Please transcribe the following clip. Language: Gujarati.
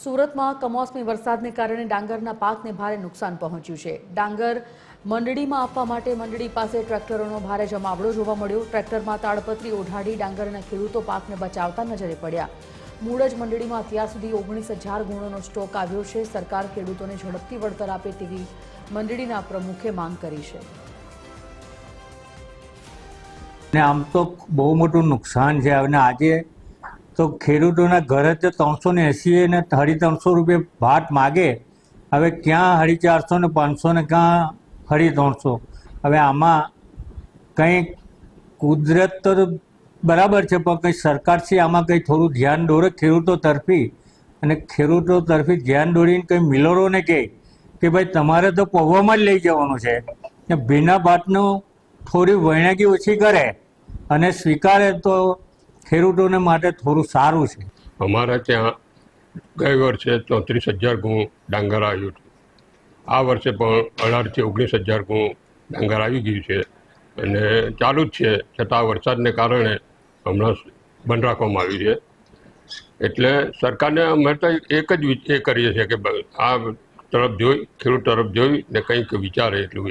સુરતમાં કમોસમી વરસાદને કારણે ડાંગરના પાકને ભારે નુકસાન પહોંચ્યું છે। ડાંગર મંડળીમાં આપવા માટે મંડળી પાસે ટ્રેક્ટરોનો ભારે જમાવડો જોવા મળ્યો। ટ્રેક્ટરમાં તાડપત્રી ઓઢાડી ડાંગરના ખેડૂતો પાકને બચાવતા નજરે પડ્યા। મૂળ જ મંડળીમાં અત્યાર સુધી 19,000 ગુણોનો સ્ટોક આવ્યો છે। સરકાર ખેડૂતોને ઝડપથી વળતર આપે તેવી મંડળીના પ્રમુખે માંગ કરી છે। આમ તો બહુ મોટું નુકસાન છે અને આજે તો ખેડૂતોના ઘરે તો 380 ને 350 રૂપિયા ભાત માગે, હવે ક્યાં 450 ને 500 ને ક્યાં 350। હવે આમાં કંઈ કુદરત તો બરાબર છે, પણ કંઈ સરકારશ્રી આમાં કંઈ થોડું ધ્યાન દોરે ખેડૂતો તરફી, અને ખેડૂતો તરફી ધ્યાન દોરીને કંઈ મિલરોને કહે કે ભાઈ તમારે તો પૌવામાં જ લઈ જવાનું છે ને ભીના ભાતનું થોડી વૈણગી ઓછી કરે અને સ્વીકારે તો ખેડૂતોને માટે થોડું સારું છે। અમારા ત્યાં ગઈ વર્ષે 34,000 ગુણ ડાંગર આવ્યું હતું। આ વર્ષે પણ 18,000 થી 19,000 ગુણ ડાંગર આવી ગયું છે અને ચાલુ જ છે, છતાં વરસાદને કારણે હમણાં બંધ રાખવામાં આવ્યું છે। એટલે સરકારને અમે તો એક જ એ કરીએ છીએ કે આ તરફ જોઈ, ખેડૂત તરફ જોઈ ને કંઈક વિચારે એટલું।